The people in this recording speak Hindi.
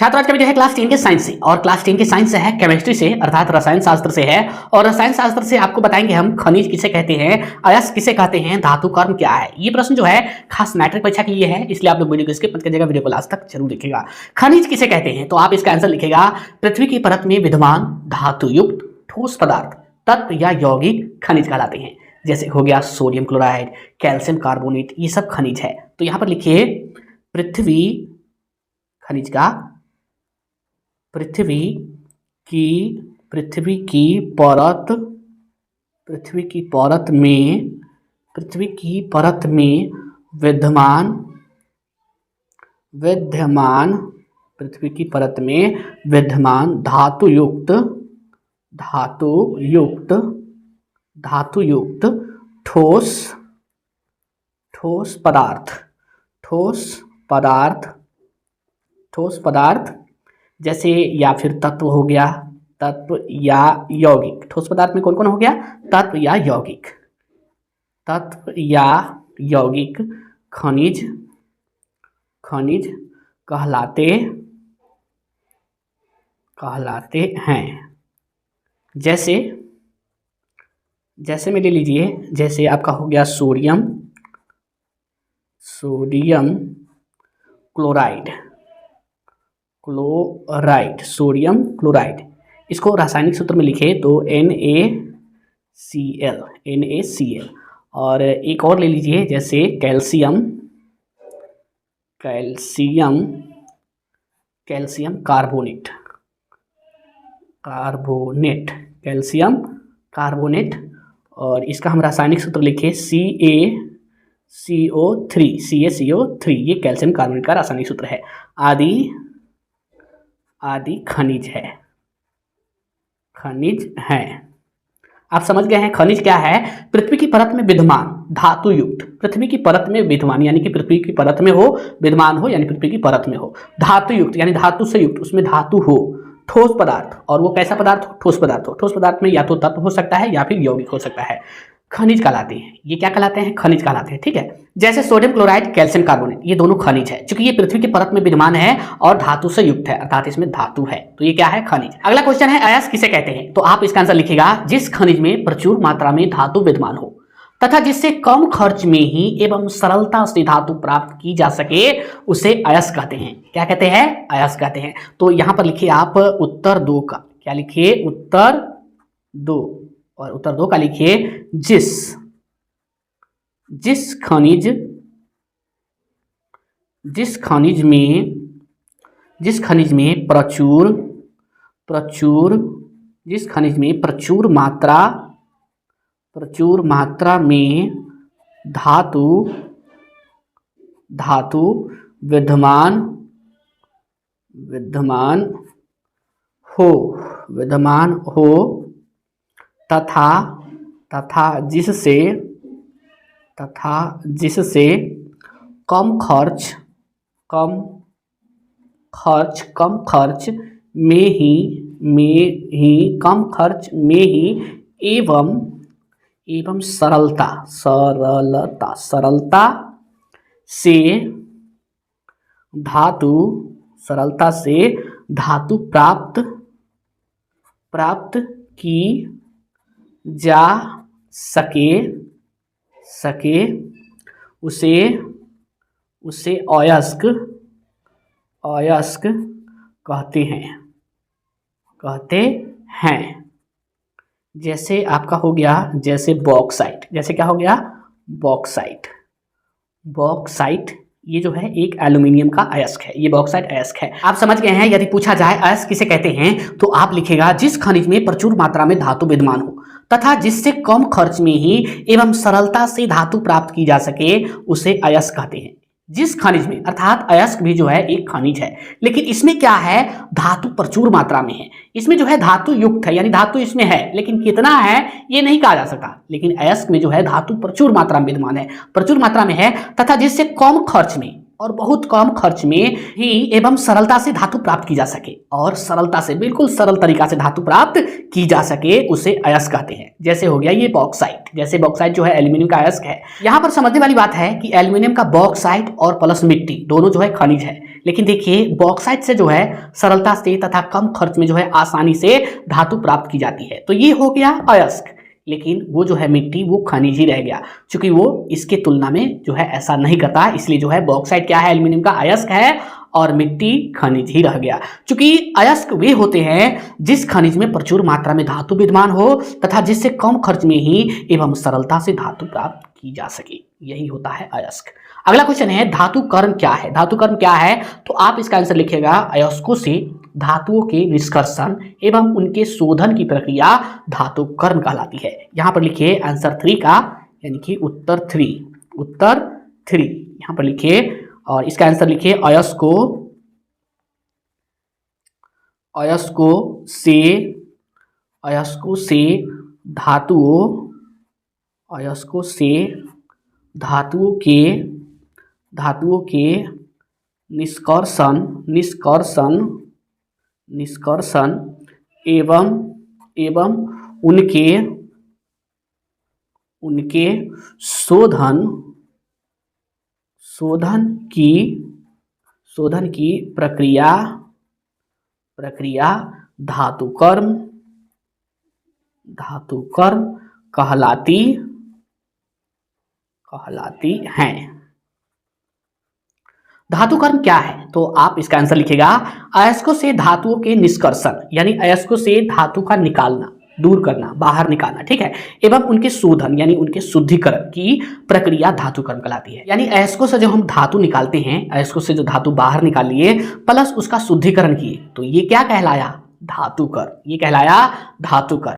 छात्र आज का वीडियो है क्लास 10 के साइंस से, और क्लास 10 के साइंस से है केमिस्ट्री से अर्थात रसायन शास्त्र से है। और रसायन शास्त्र से आपको बताएंगे हम खनिज किसे कहते हैं, अयस्क किसे कहते हैं, धातु कर्म क्या है। ये प्रश्न जो है खास मैट्रिक परीक्षा के लिए है, इसलिए आप लोग वीडियो को स्किप मत कीजिएगा, वीडियो को लास्ट तक जरूर देखिएगा। खनिज किसे कहते हैं तो आप इसका आंसर लिखेगा पृथ्वी की परत में विद्यमान धातुयुक्त ठोस पदार्थ तत्व या यौगिक खनिज कहलाते हैं। जैसे हो गया सोडियम क्लोराइड, कैल्शियम कार्बोनेट, ये सब खनिज है। तो यहाँ पर लिखिए पृथ्वी खनिज का पृथ्वी की परत में विद्यमान धातुयुक्त ठोस पदार्थ जैसे या फिर तत्व हो गया, तत्व या यौगिक। ठोस पदार्थ में कौन कौन हो गया, तत्व या यौगिक खनिज कहलाते हैं। जैसे में ले लीजिए, जैसे आपका हो गया सोडियम सोडियम क्लोराइड। इसको रासायनिक सूत्र में लिखे तो NaCl। और एक और ले लीजिए जैसे कैल्शियम कार्बोनेट। और इसका हम रासायनिक सूत्र लिखे CaCO3। ये कैल्शियम कार्बोनेट का रासायनिक सूत्र है। आदि खनिज है। आप समझ गए हैं खनिज क्या है। पृथ्वी की परत में विद्यमान धातुयुक्त, पृथ्वी की परत में विद्यमान यानी कि पृथ्वी की परत में हो, विद्यमान हो यानी पृथ्वी की परत में हो, धातुयुक्त यानी धातु से युक्त, उसमें धातु हो, ठोस पदार्थ, और वो कैसा पदार्थ हो, ठोस पदार्थ हो। ठोस पदार्थ में या तो तत्व हो सकता है या फिर यौगिक हो सकता है, खनिज कहलाते हैं। ये क्या कहलाते हैं, खनिज कहलाते हैं। ठीक है, जैसे सोडियम क्लोराइड, कैल्शियम कार्बोनेट, ये दोनों खनिज है। क्योंकि ये पृथ्वी की परत में विद्यमान है और धातु से युक्त है, अर्थात इसमें धातु है, तो ये क्या है, खनिज। अगला क्वेश्चन है अयस्क किसे कहते हैं तो आप इसका आंसर लिखिएगा जिस खनिज में प्रचुर मात्रा में धातु विद्यमान हो तथा जिससे कम खर्च में ही एवं सरलता से धातु प्राप्त की जा सके, उसे अयस्क कहते हैं। क्या कहते हैं, अयस्क कहते हैं। तो यहां पर लिखिए आप उत्तर 2 का, क्या लिखिए, उत्तर 2, और उत्तर 2 का लिखिए जिस खनिज में प्रचुर मात्रा में धातु विद्यमान हो तथा जिससे कम खर्च में ही एवं सरलता से धातु प्राप्त की जा सके उसे अयस्क कहते हैं। जैसे आपका हो गया, जैसे बॉक्साइट, जैसे क्या हो गया, बॉक्साइट ये जो है एक एल्यूमिनियम का अयस्क है, ये बॉक्साइट अयस्क है। आप समझ गए हैं। यदि पूछा जाए अयस्क किसे कहते हैं तो आप लिखेगा जिस खनिज में प्रचुर मात्रा में धातु विद्यमान हो तथा जिससे कम खर्च में ही एवं सरलता से धातु प्राप्त की जा सके, उसे अयस्क कहते हैं। जिस खनिज में, अर्थात अयस्क भी जो है एक खनिज है, लेकिन इसमें क्या है, धातु प्रचुर मात्रा में है। इसमें जो है धातु युक्त है, यानी धातु इसमें है, लेकिन कितना है ये नहीं कहा जा सकता। लेकिन अयस्क में जो है धातु प्रचुर मात्रा में विद्यमान है, प्रचुर मात्रा में है, तथा जिससे कम खर्च में और बहुत कम खर्च में ही एवं सरलता से धातु प्राप्त की जा सके, और सरलता से, बिल्कुल सरल तरीका से धातु प्राप्त की जा सके, उसे अयस्क कहते हैं। जैसे हो गया ये बॉक्साइट, जैसे बॉक्साइट जो है एल्यूमिनियम का अयस्क है। यहां पर समझने वाली बात है कि एल्यूमिनियम का बॉक्साइट और प्लस मिट्टी दोनों जो है खनिज है, लेकिन देखिए बॉक्साइट से जो है सरलता से तथा कम खर्च में जो है आसानी से धातु प्राप्त की जाती है। तो ये हो गया अयस्क, लेकिन वो जो है मिट्टी वो खनिज ही रह गया, क्योंकि वो इसके तुलना में जो है ऐसा नहीं करता, इसलिए जो है बॉक्साइट क्या है, एल्यूमिनियम का अयस्क है और मिट्टी खनिज ही रह गया। क्योंकि अयस्क वे होते हैं जिस खनिज में प्रचुर मात्रा में धातु विद्यमान हो तथा जिससे कम खर्च में ही एवं सरलता से धातु प्राप्त की जा सके, यही होता है अयस्क। अगला क्वेश्चन है धातु कर्म क्या है। धातु कर्म क्या है, तो आप इसका आंसर लिखिएगा अयस्कों से धातुओं के निष्कर्षण एवं उनके शोधन की प्रक्रिया धातु कर्म कहलाती है। यहां पर लिखिए आंसर 3 का, यानी कि उत्तर 3 यहां पर लिखिए और इसका आंसर लिखिए अयस्कों से धातुओं के निष्कर्षण एवं उनके शोधन की प्रक्रिया धातु कर्म कहलाती हैं। धातु कर्म क्या है, तो आप इसका आंसर लिखिएगा अयस्कों से धातुओं के निष्कर्षण, यानी अयस्कों से धातु का निकालना, दूर करना, बाहर निकालना, ठीक है, एवं उनके शोधन यानी उनके शुद्धिकरण की प्रक्रिया धातु कर्म कहलाती है। यानी अयस्कों से जो हम धातु निकालते हैं, अयस्कों से जो धातु बाहर निकालिए प्लस उसका शुद्धिकरण किए, तो ये क्या कहलाया, धातु कर्म, ये कहलाया धातु कर्म।